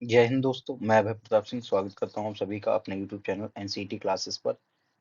जय हिंद दोस्तों, मैं अभय प्रताप सिंह स्वागत करता हूं आप सभी का अपने यूट्यूब चैनल एनसीईटी क्लासेस पर।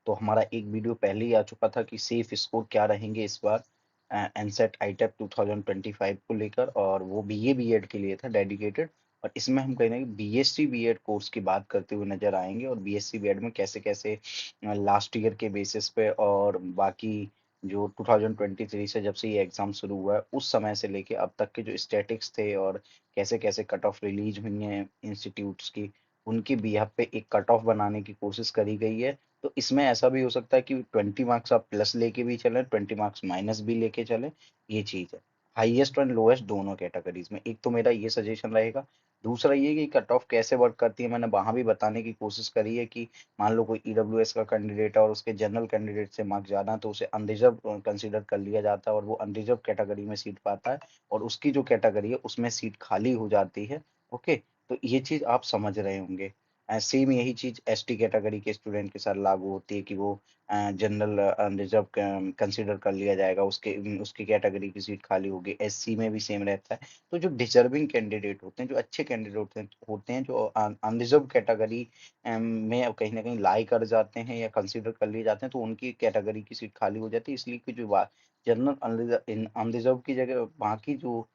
तो हमारा एक वीडियो पहले ही आ चुका था कि सेफ स्कोर क्या रहेंगे इस बार एनसेट आईटेप 2025 को लेकर, और वो बीए बीएड के लिए था डेडिकेटेड। और इसमें हम कहीं ना कहीं बीएससी बीएड कोर्स की बात करते हुए नजर आएंगे, और बीएससी बीएड में कैसे कैसे लास्ट ईयर के बेसिस पे और बाकी जो 2023 से जब से ये एग्जाम शुरू हुआ है उस समय से लेके अब तक के जो स्टैटिक्स थे और कैसे कैसे कट ऑफ रिलीज हुई हैं इंस्टीट्यूट्स की, उनकी बिहाफ पे एक कट ऑफ बनाने की कोशिश करी गई है। तो इसमें ऐसा भी हो सकता है कि 20 मार्क्स आप प्लस लेके भी चलें, 20 मार्क्स माइनस भी लेके चलें। ये चीज है हाईएस्ट और लोएस्ट दोनों कैटेगरीज में। एक तो मेरा ये सजेशन रहेगा। दूसरा ये कि कट ऑफ कैसे वर्क करती है, मैंने वहां भी बताने की कोशिश करी है कि मान लो कोई ईडब्ल्यूएस का कैंडिडेट है और उसके जनरल कैंडिडेट से मार्क्स ज्यादा है, तो उसे अनरिजर्व कंसीडर कर लिया जाता है और वो अनरिजर्व कैटेगरी में सीट पाता है, और उसकी जो कैटेगरी है उसमें सीट खाली हो जाती है। ओके, तो ये चीज आप समझ रहे होंगे। सेम यही चीज एसटी कैटेगरी के स्टूडेंट के साथ लागू होती है कि वो जनरल रिजर्व कंसीडर कर लिया जाएगा, उसके उसकी कैटेगरी की सीट खाली होगी। एससी में भी सेम रहता है। तो जो डिजर्विंग कैंडिडेट होते हैं, जो अच्छे कैंडिडेट होते हैं जो अनरिजर्व कैटेगरी में कहीं ना कहीं लाई कर जाते हैं या कंसीडर कर लिए जाते हैं, तो उनकी कैटेगरी की सीट खाली हो जाती है। इसलिए कि जो जनरल अनरिजर्व की जगह बाकी जो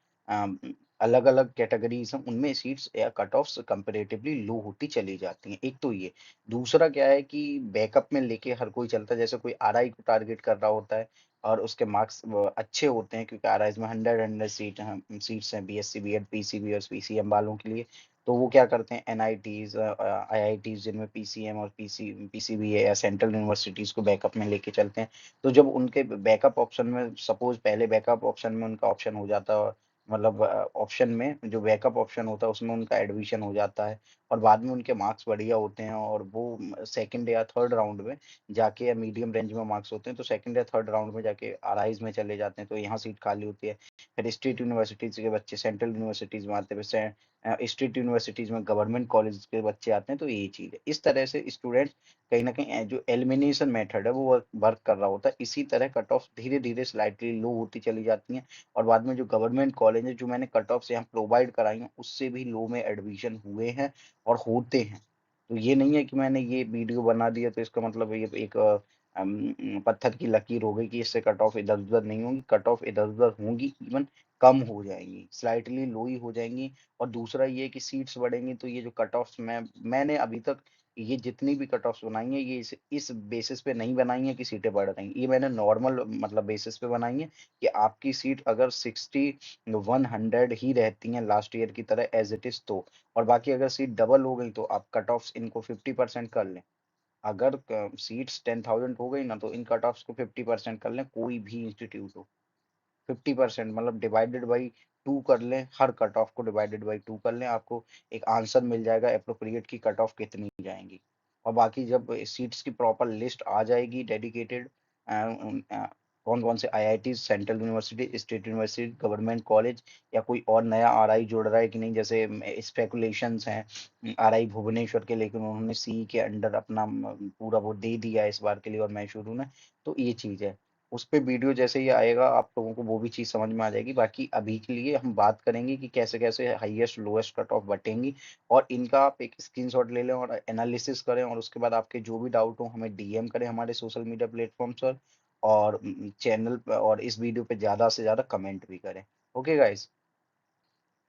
अलग अलग कैटेगरीज हैं उनमें सीट्स या कट ऑफ्स कंपेरेटिवली लो होती चली जाती हैं। एक तो ये। दूसरा क्या है कि बैकअप में लेके हर कोई चलता है, जैसे कोई आरआई को टारगेट कर रहा होता है और उसके मार्क्स अच्छे होते हैं, क्योंकि आरआई में 100 सीट्स हैं बीएससी बीएड पीसीबी और पीसीएम वालों के लिए। तो वो क्या करते हैं, एनआईटीज आईआईटीज जिनमें पीसीएम और पीसीबी है या सेंट्रल यूनिवर्सिटीज को बैकअप में लेके चलते हैं। तो जब उनके बैकअप ऑप्शन में सपोज पहले बैकअप ऑप्शन में उनका ऑप्शन हो जाता है, मतलब ऑप्शन में जो बैकअप ऑप्शन होता है उसमें उनका एडमिशन हो जाता है, और बाद में उनके मार्क्स बढ़िया होते हैं और वो सेकंड या थर्ड राउंड में जाके, या मीडियम रेंज में मार्क्स होते हैं तो सेकंड या थर्ड राउंड में जाके आरआईज में चले जाते हैं, तो यहाँ सीट खाली होती है। फिर स्टेट यूनिवर्सिटीज के बच्चे सेंट्रल यूनिवर्सिटीज में आते हैं, स्टेट यूनिवर्सिटीज में गवर्नमेंट कॉलेज के बच्चे आते हैं। तो यही चीज है, इस तरह से स्टूडेंट कहीं ना कहीं जो एलिमिनेशन मेथड है वो वर्क कर रहा होता है। इसी तरह कट ऑफ धीरे धीरे स्लाइटली लो होती चली जाती हैं, और बाद में जो गवर्नमेंट कॉलेज है जो मैंने कट ऑफ यहाँ प्रोवाइड कराई हैं उससे भी लो में एडमिशन हुए हैं और होते हैं। तो ये नहीं है कि मैंने ये वीडियो बना दिया तो इसका मतलब ये एक पत्थर की लकीर हो गई कि इससे कट ऑफ इधर उधर नहीं होंगी। कट ऑफ इधर उधर होंगी, इवन कम हो जाएंगी, स्लाइटली लो ही हो जाएंगी। और दूसरा ये कि सीट्स बढ़ेंगी तो ये जो कट ऑफ्स मैंने अभी तक ये जितनी भी कट ऑफ्स बनाई हैं ये इस बेसिस पे नहीं बनाई है कि सीटें बढ़ रही हैं। ये मैंने नॉर्मल मतलब बेसिस पे बनाई है कि आपकी सीट अगर 100 ही रहती हैं लास्ट ईयर की तरह एज इट इज, तो और बाकी अगर सीट डबल हो गई तो आप कट ऑफ्स इनको 50% कर लें। अगर सीट्स 10,000 हो गई ना तो इन कट ऑफ्स को 50% कर लें, कोई भी इंस्टीट्यूट हो। 50% मतलब डिवाइडेड बाई 2 कर लें, हर कट ऑफ को डिवाइडेड बाई 2 कर लें, आपको एक आंसर मिल जाएगा अप्रोप्रिएट की कट ऑफ कितनी जाएंगी। और बाकी जब सीट्स की प्रॉपर लिस्ट आ जाएगी डेडिकेटेड, कौन कौन से IIT, central university, state university, government college, या कोई और नया आरआई जुड़ रहा है कि नहीं, जैसे स्पेकुलेशंस हैं आरआई भुवनेश्वर के, लेकिन उन्होंने सी के अंडर अपना पूरा वो दे दिया है इस बार के लिए और मैं शुरू में। तो ये चीज है, उस पे वीडियो जैसे ही आएगा आप लोगों को वो भी चीज समझ में आ जाएगी। बाकी अभी के लिए हम बात करेंगे कि कैसे कैसे हाईएस्ट लोएस्ट कट ऑफ बटेंगी, और इनका आप एक स्क्रीनशॉट ले लें और एनालिसिस करें, और उसके बाद आपके जो भी डाउट हो हमें डीएम करें हमारे सोशल मीडिया प्लेटफॉर्म्स पर, और चैनल पर, और इस वीडियो पे ज्यादा से ज्यादा कमेंट भी करें। ओके गाइस,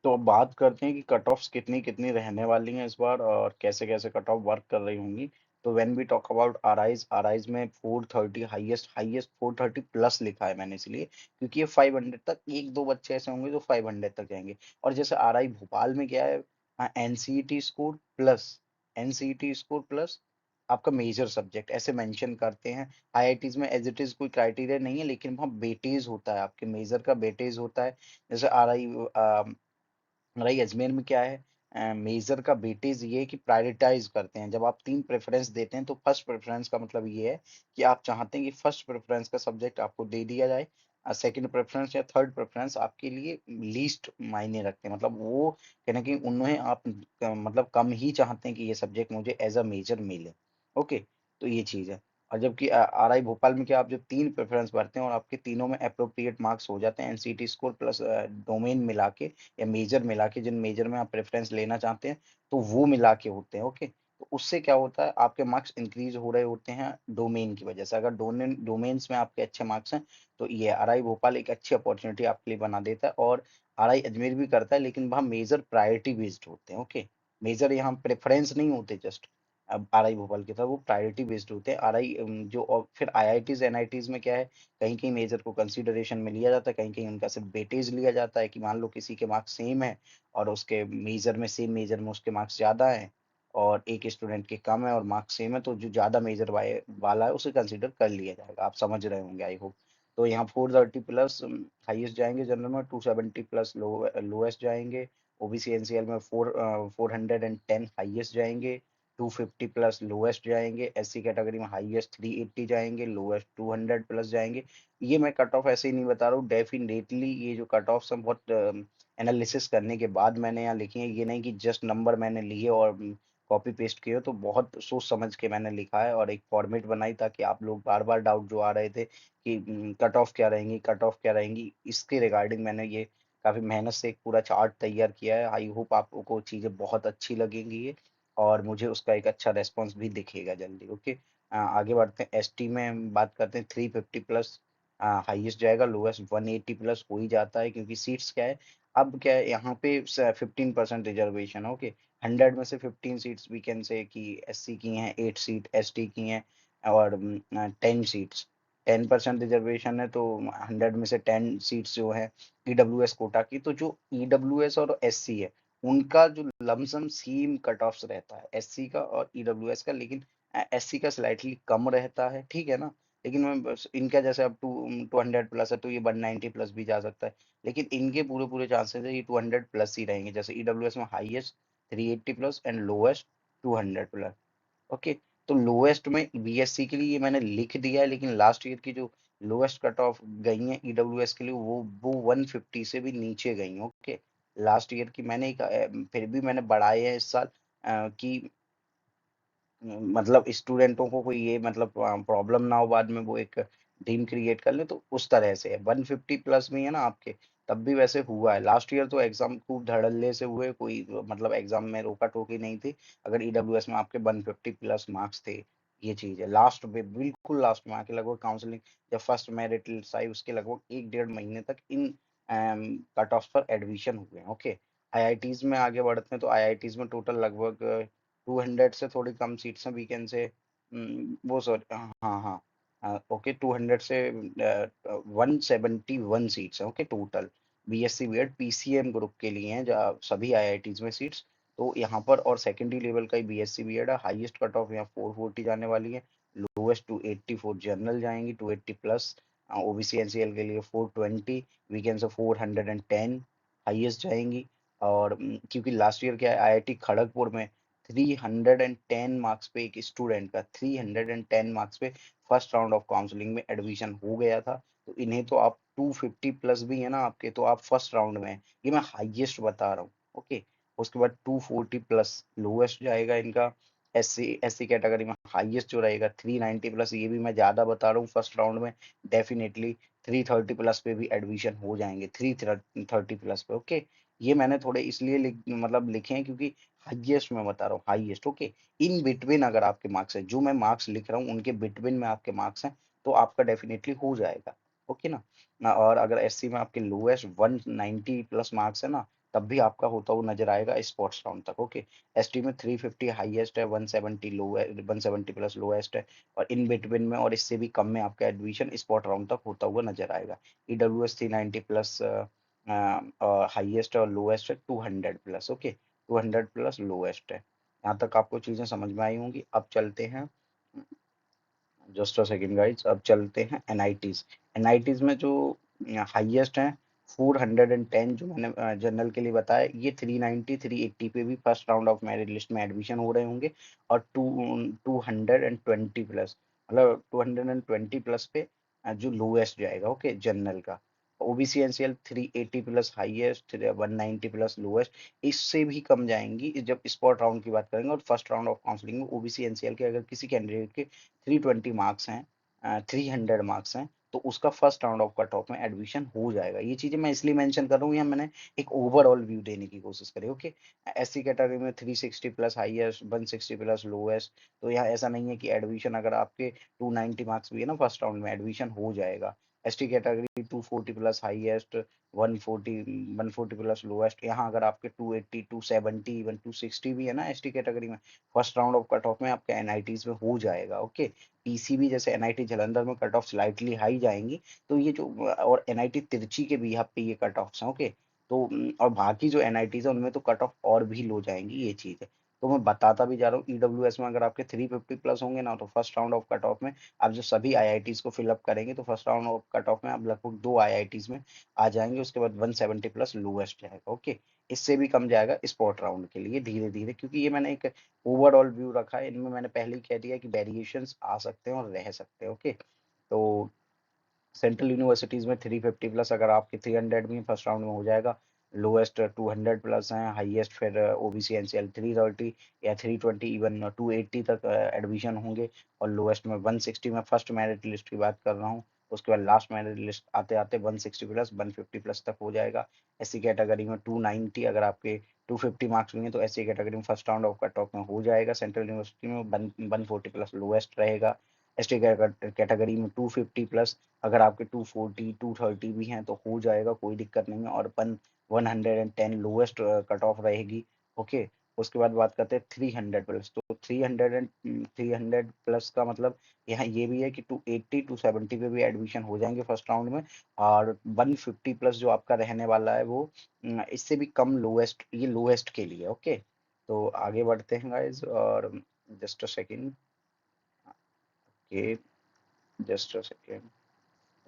तो अब बात करते हैं कि कट ऑफ्स कितनी कितनी रहने वाली हैं इस बार और कैसे कैसे कट ऑफ वर्क कर रही होंगी। तो व्हेन वी टॉक अबाउट आरआईज में 430 हाईएस्ट, 430 प्लस लिखा है मैंने इसलिए क्योंकि ये 500 तक, एक दो बच्चे ऐसे होंगे जो 500 तक जाएंगे। और जैसे आरआई भोपाल में क्या है, NCET score plus, NCET score plus आपका मेजर सब्जेक्ट ऐसे मेंशन करते हैं। आईआईटीज में एज इट इज कोई क्राइटेरिया नहीं है, लेकिन वहाँ बेटेज होता है, आपके मेजर का बेटेज होता है। जैसे आरआई रही अजमेर में क्या है, मेजर का वेटेज ये है कि प्रायोरिटाइज करते हैं। जब आप 3 प्रेफरेंस देते हैं तो फर्स्ट प्रेफरेंस का मतलब ये है कि आप चाहते हैं कि फर्स्ट प्रेफरेंस का सब्जेक्ट आपको दे दिया जाए, सेकंड प्रेफरेंस या थर्ड प्रेफरेंस आपके लिए लीस्ट मायने रखते हैं। मतलब वो कहना कि उन्हें आप मतलब कम ही चाहते हैं कि ये सब्जेक्ट मुझे एज अ मेजर मिले। ओके, तो ये चीज है। और जबकि आरआई भोपाल में क्या, आप जब 3 प्रेफ़रेंस भरते हैं और आपके तीनों में एप्रोप्रिएट मार्क्स हो जाते हैं एनसीईटी स्कोर प्लस डोमेन मिला के या मेजर मिला के, जिन मेजर में आप प्रेफ़रेंस लेना चाहते हैं, तो वो मिला के होते हैं, ओके? तो उससे क्या होता है, आपके मार्क्स इंक्रीज़ हो रहे होते हैं डोमेन की वजह से। अगर डोमेन्स में आपके अच्छे मार्क्स हैं, तो ये आरआई भोपाल एक अच्छी अपॉर्च्युनिटी आपके लिए बना देता है, और आरआई अजमेर भी करता है, लेकिन वहाँ मेजर प्रायोरिटी बेस्ड होते हैं, ओके? मेजर यहाँ प्रेफ़रेंस नहीं होते जस्ट। अब आरआई भोपाल की तरह वो प्रायोरिटी बेस्ड होते हैं। आरआई जो, और फिर आईआईटीज एनआईटीज में क्या है, कहीं कहीं मेजर को कंसीडरेशन में लिया जाता है, कहीं कहीं उनका सिर्फ वेटेज लिया जाता है कि मान लो किसी के मार्क्स सेम है और उसके मेजर में, सेम मेजर में उसके मार्क्स ज्यादा हैं और एक स्टूडेंट के कम है और मार्क्स सेम है, तो जो ज्यादा मेजर वाला है उसे कंसीडर कर लिया जाएगा। आप समझ रहे होंगे आई होप। तो यहाँ 430 प्लस हाईएस्ट जाएंगे जनरल में, 270 प्लस लोएस्ट जाएंगे। ओबीसी एनसीएल में 410 हाईएस्ट जाएंगे, 250 प्लस लोएस्ट जाएंगे। एससी कैटेगरी में हाईएस्ट 380 जाएंगे, लोएस्ट 200 प्लस जाएंगे। ये मैं कट ऑफ ऐसे ही नहीं बता रहा हूँ, डेफिनेटली ये जो कट ऑफ सब बहुत एनालिसिस करने के बाद मैंने यहाँ लिखी है, ये नहीं कि जस्ट नंबर मैंने लिए और कॉपी पेस्ट किए हो, तो बहुत सोच समझ के मैंने लिखा है और एक फॉर्मेट बनाई, ताकि आप लोग बार बार डाउट जो आ रहे थे कि कट ऑफ क्या रहेंगी, कट ऑफ क्या रहेंगी, इसके रिगार्डिंग मैंने ये काफी मेहनत से एक पूरा चार्ट तैयार किया है। आई होप आपको चीजें बहुत अच्छी लगेंगी ये, और मुझे उसका एक अच्छा रेस्पॉन्स भी दिखेगा जल्दी, ओके? आगे बढ़ते हैं। एसटी में हम बात करते हैं, 350 प्लस हाईएस्ट जाएगा, लोएस्ट 180 प्लस हो ही जाता है, क्योंकि सीट्स क्या है, अब क्या है यहाँ पे 15% रिजर्वेशन, ओके? 100 में से 15 सीट्स वी कैन से कि एससी की हैं, 8 सीट एसटी की हैं, और 10 सीट्स, 10% रिजर्वेशन है, तो 100 में से 10 सीट्स जो है ईडब्ल्यूएस कोटा की। तो जो ईडब्ल्यूएस और एससी है, उनका जो लमसम सेम कट ऑफ्स रहता है, एससी का और ईडब्ल्यूएस का, लेकिन एससी का स्लाइटली कम रहता है, ठीक है ना? लेकिन मैं बस इनका जैसे अब 200 प्लस है, तो ये 190 प्लस भी जा सकता है, लेकिन इनके पूरे पूरे चांसेस है ये 200 प्लस ही रहेंगे। जैसे ईडब्ल्यूएस में highest 380 plus and lowest 200 plus, okay? तो लोएस्ट में बीएससी के लिए ये मैंने लिख दिया है, लेकिन लास्ट ईयर की जो लोएस्ट कट ऑफ गई है ईडब्ल्यूएस के लिए, वो 150 से भी नीचे गई, ओके? लास्ट ईयर की मैंने एक फिर भी मैंने बढ़ाए हैं इस साल, कि मतलब स्टूडेंटों को कोई ये मतलब प्रॉब्लम ना हो बाद में, वो एक टीम क्रिएट कर ले, तो उस तरह से है। 150 प्लस भी है ना आपके, तब भी वैसे हुआ है। लास्ट ईयर तो एग्जाम खूब धड़ल्ले से हुए, कोई मतलब एग्जाम में रोका टोकी नहीं थी, अगर ईडब्ल्यूएस में आपके 150 प्लस मार्क्स थे। ये चीज है, लास्ट में, बिल्कुल लास्ट में आके, लगभग काउंसलिंग जब फर्स्ट मेरिट लिस्ट आई उसके लगभग 1 डेढ़ महीने तक इन कट ऑफ पर एडमिशन हुए हैं, ओके? आईआईटीज में आगे बढ़ते हैं, तो आईआईटीज में टोटल लगभग 200 से थोड़ी कम सीट्स हैं, वी कैन से, वो सॉरी, हाँ हाँ, ओके, 200 से 171 सीट्स हैं, okay, total BSc BEd PCM group के लिए हैं, जहाँ सभी आईआईटीज में सीट्स। तो यहाँ पर और सेकेंडरी लेवल का ही बीएससी बीएड है। हाईएस्ट कट ऑफ यहाँ 440 जाने वाली है, लोएस्ट 284 जनरल जाएंगी, 280 प्लस ओबीसी एनसीएल के लिए 420, वीकेंड से 410 हाईएस्ट जाएंगी। और क्योंकि लास्ट ईयर क्या है, आईआईटी खड़गपुर में 310 मार्क्स पे एक स्टूडेंट का 310 मार्क्स पे फर्स्ट राउंड ऑफ काउंसलिंग में एडमिशन हो गया था, तो इन्हें तो आप 250 प्लस भी है ना आपके, तो आप फर्स्ट राउंड में हैं। ये मैं हाईएस्ट बता रहा हूँ, ओके? उसके बाद 240 प्लस लोएस्ट जाएगा इनका। एससी एससी कैटेगरी में हाईएस्ट जो रहेगा 390 प्लस, ये भी मैं ज्यादा बता रहा हूँ फर्स्ट राउंड में। डेफिनेटली 330 प्लस पे भी एडमिशन हो जाएंगे, 330 प्लस पे, ओके? ये मैंने थोड़े इसलिए मतलब लिखे हैं, क्योंकि हाईएस्ट मैं बता रहा हूँ, हाईएस्ट, ओके? इन बिटवीन अगर आपके मार्क्स है, जो मैं मार्क्स लिख रहा हूँ उनके बिटवीन में आपके मार्क्स हैं, तो आपका डेफिनेटली हो जाएगा, ओके ना? और अगर एससी में आपके लोएस्ट 190 प्लस मार्क्स है ना, तब भी आपका होता हुआ नजर आएगा स्पोर्ट्स राउंड तक, ओके? एसटी में 350 हाईएस्ट है, 170 लो है, 170 प्लस लोएस्ट है, और इन बिटवीन में और इससे भी कम में आपका एडमिशन स्पॉट राउंड तक होता हुआ नजर आएगा। ईडब्ल्यूएस 390 प्लस और हाईएस्ट और लोएस्ट है 200 प्लस, ओके? 200 प्लस लोएस्ट है। यहाँ तक आपको चीजें समझ में आई होंगी। अब चलते हैं, जस्ट अ सेकंड गाइस, अब चलते हैं एनआईटीज। एनआईटीज में जो हाईएस्ट है 410, जो मैंने जनरल के लिए बताया, ये 390 380 पे भी first round of merit list में एडमिशन हो रहे होंगे, और 220 प्लस, मतलब 220 प्लस पे जो लोएस्ट जाएगा, ओके, जनरल का। OBC NCL 380 plus highest, 190 plus lowest, इससे भी कम जाएंगी जब स्पॉट राउंड की बात करेंगे। और फर्स्ट राउंड ऑफ काउंसलिंग में ओबीसी एनसीएल के अगर किसी कैंडिडेट के 320 मार्क्स हैं, 300 मार्क्स हैं, तो उसका first round of cut off में एडमिशन हो जाएगा। ये चीजें मैं इसलिए मेंशन कर रहा हूँ, यहाँ मैंने एक ओवरऑल व्यू देने की कोशिश करी। ओके, एससी कैटेगरी में 360 प्लस हाईएस्ट, 160 प्लस लोएस्ट, तो यहाँ ऐसा नहीं है कि एडमिशन अगर आपके 290 मार्क्स भी है ना फर्स्ट राउंड में, एडमिशन हो जाएगा। ST category 240 plus highest, 140 plus lowest, यहाँ अगर आपके 280, 270, इवन 260 भी है ना एसटी कैटेगरी में, first round of cut off में आपके एनआईटीज में हो जाएगा। ओके, पीसीबी जैसे एनआईटी जालंधर में कट ऑफ स्लाइटली हाई जाएंगी, तो ये जो, और एनआईटी तिरची के भी यहाँ पे ये कट ऑफ्स हैं। ओके, तो और बाकी जो एनआईटीज है उनमें तो कट ऑफ और भी लो जाएंगी, ये चीज है। तो मैं बताता भी जा रहा हूँ, ईडब्ल्यूएस में अगर आपके 350 प्लस होंगे ना, तो first round of cut off में आप जो सभी आईआईटीज को फिलअप करेंगे, तो first round of cut off में आप लगभग 2 आईआईटीज में आ जाएंगे। उसके बाद 170 प्लस लोएस्ट जाएगा। ओके, इससे भी कम जाएगा स्पॉट राउंड के लिए धीरे धीरे, क्योंकि ये मैंने एक ओवरऑल व्यू रखा है। इनमें मैंने पहले ही कह दिया कि वेरिएशंस आ सकते हैं और रह सकते हैं। ओके, तो सेंट्रल यूनिवर्सिटीज में 350 प्लस अगर आपके 300 भी फर्स्ट राउंड में हो जाएगा, लोएस्ट 200 प्लस हैं, हाईएस्ट फिर ओबीसी एनसीएल 330 या 320, इवन 280 तक एडमिशन होंगे। और लोएस्ट में 160 में फर्स्ट मेरिट लिस्ट की बात कर रहा हूँ, उसके बाद लास्ट मेरिट लिस्ट आते आते 160 प्लस 150 प्लस तक हो जाएगा। एससी कैटेगरी में 290 अगर आपके 250 मार्क्स हुए तो एससी कैटेगरी में first round of cut off में हो जाएगा। सेंट्रल यूनिवर्सिटी में 140 प्लस लोएस्ट रहेगा। एसटी कैटेगरी में 250 प्लस अगर आपके 240, 230 भी हैं तो हो जाएगा, कोई दिक्कत नहीं है। और 110 लोएस्ट कट ऑफ रहेगी। ओके, उसके बाद बात करते हैं 300 प्लस। तो 300 प्लस का मतलब यहाँ ये भी है कि 280, 270 पे भी एडमिशन हो जाएंगे फर्स्ट राउंड में। और 150 प्लस जो आपका रहने वाला है वो इससे भी कम लोएस्ट, ये लोएस्ट के लिए। ओके, तो आगे बढ़ते हैं गाइज, और just a second. Okay, just a second.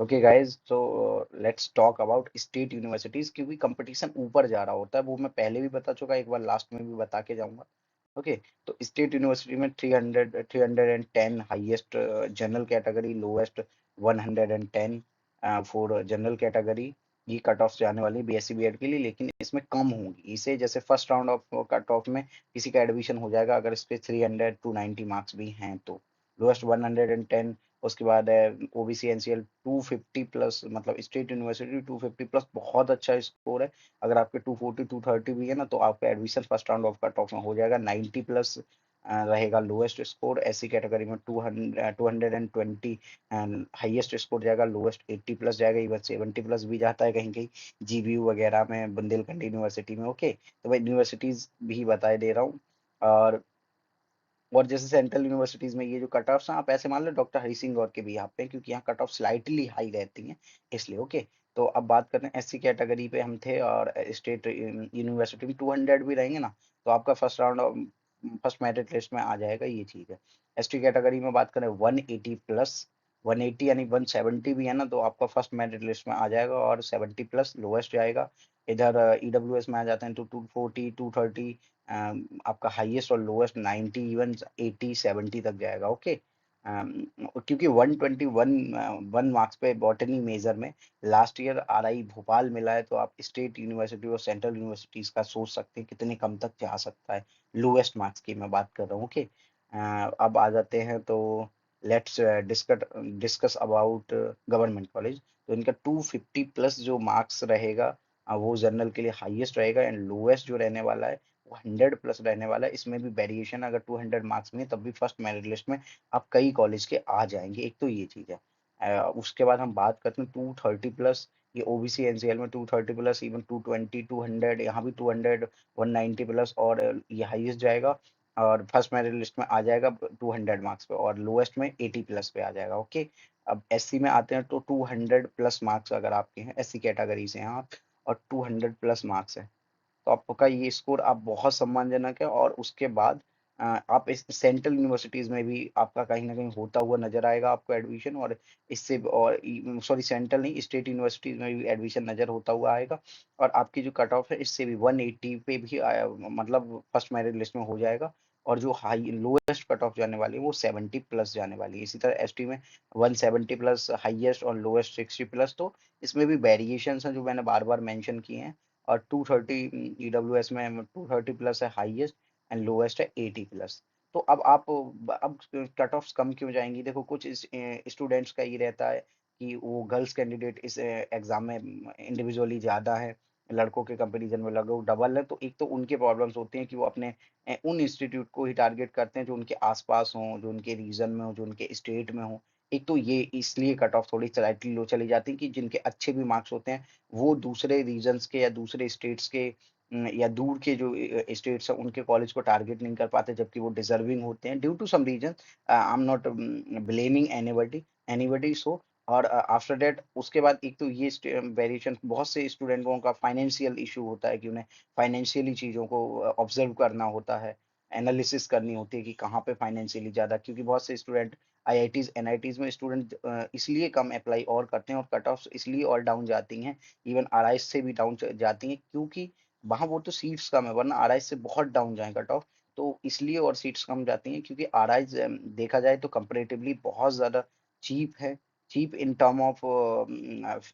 Okay guys, तो let's talk about state universities, क्योंकि कंपटीशन ऊपर जा रहा होता है, वो मैं पहले भी बता चुका, एक बार लास्ट में भी बता के जाऊंगा। ओके, तो स्टेट यूनिवर्सिटी में 310 highest general category, lowest 110 for general category. ये कट ऑफ जाने वाली बीएससी बीएड के लिए, लेकिन इसमें कम होंगी। इसे जैसे first round of cut off में किसी का एडमिशन हो जाएगा अगर इस पे 300 टू 90 मार्क्स भी हैं तो, लोएस्ट 110। उसके बाद है ओबीसी एनसीएल 250 प्लस, मतलब स्टेट यूनिवर्सिटी 250 प्लस बहुत अच्छा स्कोर है। अगर आपके 240, 230 भी है ना, तो आपका admission first round of cut off में हो जाएगा। 90 प्लस रहेगा लोएस्ट स्कोर। एससी कैटेगरी में 220 एंड हाईएस्ट स्कोर जाएगा। लोएस्ट 80 प्लस जाएगा, इवन 70 प्लस भी जाता है कहीं कहीं जीबीयू वगैरह में, बुंदेलखंड यूनिवर्सिटी में। ओके, तो मैं यूनिवर्सिटीज भी बताए दे रहा हूँ। और जैसे सेंट्रल यूनिवर्सिटीज में ये जो कट ऑफ्स हैं, आप ऐसे मान लो डॉक्टर हरि सिंह गौर के भी यहाँ पे, क्योंकि यहाँ कट ऑफ स्लाइटली हाई रहती हैं इसलिए। ओके, तो अब बात करते हैं एससी कैटेगरी पे हम थे, और स्टेट यूनिवर्सिटी में 200 भी रहेंगे ना, तो आपका first round, first merit list में आ जाएगा, ये चीज है। एसटी कैटेगरी में बात करें 180 प्लस, 180 यानी 170 भी है ना, तो आपका फर्स्ट मेरिट लिस्ट में आ जाएगा, और 70 प्लस लोएस्ट जाएगा। इधर ईडब्ल्यूएस में आ जाते हैं तो 240, 230 आपका हाईएस्ट और लोएस्ट 90, इवन 80, 70 तक जाएगा। ओके, क्योंकि 121 वन मार्क्स पे बॉटनी मेजर में लास्ट ईयर आरआई भोपाल मिला है, तो आप स्टेट यूनिवर्सिटी और सेंट्रल यूनिवर्सिटीज का सोच सकते हैं कितने कम तक जा सकता है। लोएस्ट मार्क्स की मैं बात कर रहा हूँ। ओके, अब आ जाते हैं, तो let's discuss about government college. तो इनका 250 प्लस जो मार्क्स रहेगा, वो जनरल के लिए हाईएस्ट रहेगा, एंड लोएस्ट जो रहने वाला है वो 100 प्लस रहने वाला है। इसमें भी वेरिएशन, अगर 200 मार्क्स में तब भी फर्स्ट मेरिट लिस्ट में आप कई कॉलेज के आ जाएंगे, एक तो ये चीज है। उसके बाद हम बात करते हैं 230 प्लस, ये ओबीसी एनसीएल में 230 प्लस, इवन 220, 200, यहाँ भी 200, 190 प्लस, और ये हाईएस्ट जाएगा, और फर्स्ट मेरिट लिस्ट में आ जाएगा 200 मार्क्स पे, और लोएस्ट में 80 प्लस पे आ जाएगा। ओके, अब एससी में आते हैं, तो 200 प्लस मार्क्स अगर आपके हैं, एससी कैटेगरी से हैं आप, और 200 प्लस मार्क्स है, तो आपका ये स्कोर आप बहुत सम्मानजनक है। और उसके बाद आप इस सेंट्रल यूनिवर्सिटीज में भी आपका कहीं ना कहीं होता हुआ नजर आएगा आपको एडमिशन, और इससे, और सॉरी सेंट्रल नहीं, स्टेट यूनिवर्सिटीज में भी एडमिशन नजर होता हुआ आएगा। और आपकी जो कट ऑफ है इससे भी 180 पे भी मतलब फर्स्ट मेरिट लिस्ट में हो जाएगा। और जो हाई लोएस्ट कट ऑफ जाने वाली है वो 70 प्लस जाने वाली है। इसी तरह एसटी में 170 प्लस हाईएस्ट और लोएस्ट 60 प्लस, तो इसमें भी वेरिएशंस हैं जो मैंने बार-बार मेंशन किए हैं। और 230 ईडब्ल्यूएस में 230 प्लस है हाईएस्ट एंड लोएस्ट है 80 प्लस। तो अब अब कट ऑफ्स कम क्यों जाएँगी? देखो कुछ स्टूडेंट्स का ये रहता है कि वो गर्ल्स कैंडिडेट इस एग्ज़ाम में इंडिविजुअली ज़्यादा है, लड़कों के कंपैरिज़न में लगभग डबल है, तो एक तो उनके प्रॉब्लम्स होती हैं कि वो अपने उन इंस्टीट्यूट को ही टारगेट करते हैं जो उनके आस-पास हों, जो उनके रीजन में हो, जो उनके स्टेट में हो। एक तो ये इसलिए कट ऑफ थोड़ी स्लाइटली लो चली जाती है कि जिनके अच्छे भी मार्क्स होते हैं, वो दूसरे रीजन्स के या दूसरे स्टेट्स के या दूर के जो स्टेट्स हैं उनके कॉलेज को टारगेट नहीं कर पाते, जबकि वो डिज़र्विंग होते हैं due to some reason. I am not blaming anybody so. और आफ्टर दैट उसके बाद एक तो ये वेरिएशन, बहुत से स्टूडेंटों का फाइनेंशियल इश्यू होता है कि उन्हें फाइनेंशियली चीज़ों को ऑब्ज़र्व करना होता है, एनालिसिस करनी होती है कि कहाँ पे फाइनेंशियली ज़्यादा, क्योंकि बहुत से स्टूडेंट आईआईटीज़, एनआईटीज़ में स्टूडेंट इसलिए कम अप्लाई और करते हैं और कट ऑफ्स इसलिए और डाउन जाती हैं, इवन आरआईएस से भी डाउन जाती हैं, क्योंकि वहाँ वो तो सीट्स कम है, वरना आरआईएस से बहुत डाउन जाएँ कट ऑफ। तो इसलिए और सीट्स कम जाती हैं क्योंकि आरआईएस देखा जाए तो कंपैरेटिवली बहुत ज़्यादा चीप है। चीप इन टर्म ऑफ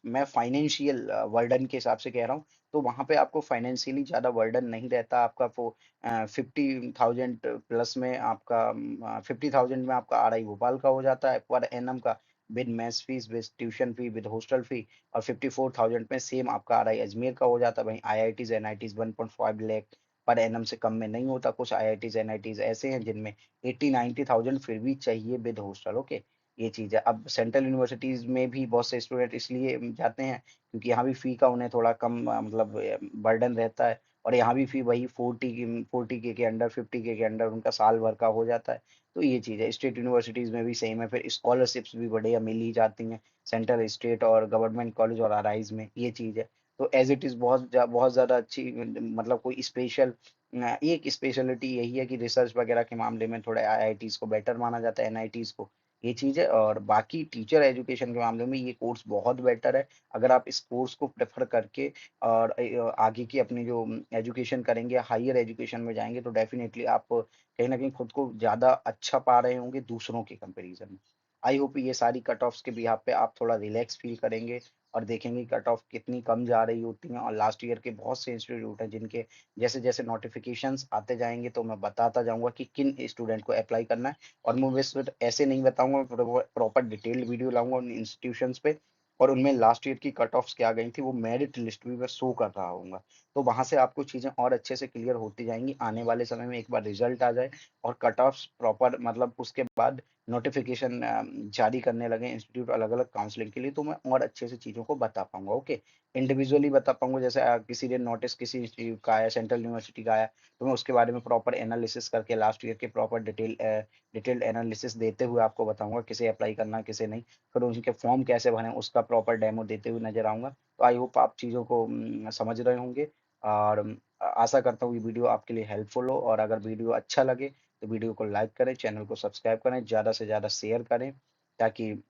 मैं फाइनेंशियल बर्डन के हिसाब से कह रहा हूँ, तो वहाँ पे आपको फाइनेंशियली ज़्यादा बर्डन नहीं रहता। आपका वो 50,000 प्लस में आपका 50,000 में आपका आरआई भोपाल का हो जाता है पर एनम का, with mess fees, with tuition fee, with hostel fee. और 54,000 में सेम आपका आरआई अजमेर का हो जाता है। वहीं IITs, NITs 1.5 lakh per annum से कम में नहीं होता। कुछ आईआईटीज़, एनआईटीज़ ऐसे हैं जिनमें 80-90,000 फिर भी चाहिए विद हॉस्टल, ओके? ये चीज़ है। अब सेंट्रल यूनिवर्सिटीज़ में भी बहुत से स्टूडेंट इसलिए जाते हैं क्योंकि यहाँ भी फ़ी का उन्हें थोड़ा कम मतलब बर्डन रहता है। और यहाँ भी फ़ी वही 40 के अंडर, 50 के अंडर उनका साल भर का हो जाता है। तो ये चीज़ है। स्टेट यूनिवर्सिटीज़ में भी सेम है, फिर स्कॉलरशिप्स भी बढ़िया मिल ही जाती हैं, सेंट्रल, स्टेट और गवर्नमेंट कॉलेज और आरआईज़ में, ये चीज़ है। तो एज़ इट इज़ बहुत ज़्यादा अच्छी मतलब कोई स्पेशल एक स्पेशलिटी यही है कि रिसर्च वगैरह के मामले में थोड़ा आईआईटीज़ को बेटर माना जाता है, एनआईटीज़ को, ये चीज़ है। और बाकी टीचर एजुकेशन के मामले में ये कोर्स बहुत बेटर है। अगर आप इस कोर्स को प्रेफ़र करके और आगे की अपनी जो एजुकेशन करेंगे, हायर एजुकेशन में जाएँगे, तो डेफ़िनेटली आप कहीं न कहीं खुद को ज़्यादा अच्छा पा रहे होंगे दूसरों के कंपैरिज़न में। आई होप ये सारी कट ऑफ्स के बिहाफ़ पे आप थोड़ा रिलैक्स फ़ील करेंगे और देखेंगे कट ऑफ कितनी कम जा रही होती हैं। और लास्ट ईयर के बहुत से इंस्टीट्यूट हैं जिनके जैसे-जैसे नोटिफ़िकेशंस आते जाएँगे तो मैं बताता जाऊँगा कि किन स्टूडेंट को अप्लाई करना है। और मैं बस फिर ऐसे नहीं बताऊँगा, प्रॉपर डिटेल्ड वीडियो लाऊँगा उन इंस्टीट्यूशंस पे और उनमें लास्ट ईयर की कट ऑफ्स क्या गई थी, वो मेरिट लिस्ट भी मैं शो कर रहा होऊँगा। तो वहाँ से आपको चीज़ें और अच्छे से क्लियर होती जाएँगी। आने वाले समय में एक बार रिज़ल्ट आ जाए और कट ऑफ्स प्रॉपर मतलब उसके बाद नोटिफ़िकेशन जारी करने लगे इंस्टीट्यूट अलग-अलग काउंसलिंग के लिए, तो मैं और अच्छे से चीज़ों को बता पाऊँगा, ओके? इंडिविजुअली बता पाऊँगा, जैसे किसी ने नोटिस किसी इंस्टीट्यूट का आया, सेंट्रल यूनिवर्सिटी का आया, तो मैं उसके बारे में प्रॉपर एनालिसिस करके लास्ट ईयर के प्रॉपर डिटेल्ड एनालिसिस देते हुए आपको बताऊँगा किसे अप्लाई करना है, किसे नहीं। फिर उनके फॉर्म कैसे भरें, उसका प्रॉपर डेमो देते हुए नज़र आऊँगा। तो आई होप आप चीज़ों को समझ रहे होंगे। और आशा करता हूँ ये वीडियो आपके लिए हेल्पफुल हो। और अगर वीडियो अच्छा लगे तो वीडियो को लाइक करें, चैनल को सब्सक्राइब करें, ज़्यादा से ज़्यादा शेयर करें, ताकि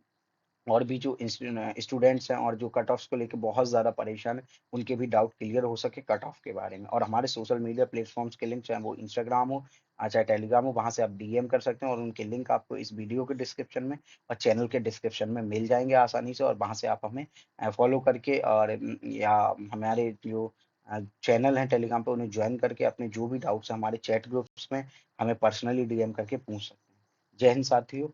और भी जो स्टूडेंट्स हैं और जो कट ऑफ्स को लेके बहुत ज़्यादा परेशान हैं, उनके भी डाउट क्लियर हो सके कट ऑफ के बारे में। और हमारे सोशल मीडिया प्लेटफ़ॉर्म्स के लिंक, चाहे वो इंस्टाग्राम हो चाहे टेलीग्राम हो, वहाँ से आप डीएम कर सकते हैं और उनके लिंक आपको इस वीडियो के डिस्क्रिप्शन में और चैनल के डिस्क्रिप्शन में मिल जाएँगे आसानी से। और वहाँ से आप हमें फ़ॉलो करके और या हमारे जो चैनल हैं टेलीग्राम पे, उन्हें जॉइन करके अपने जो भी डाउट्स हैं हमारे चैट ग्रुप्स में हमें पर्सनली डीएम करके पूछ सकते हैं। जय हिंद साथियों।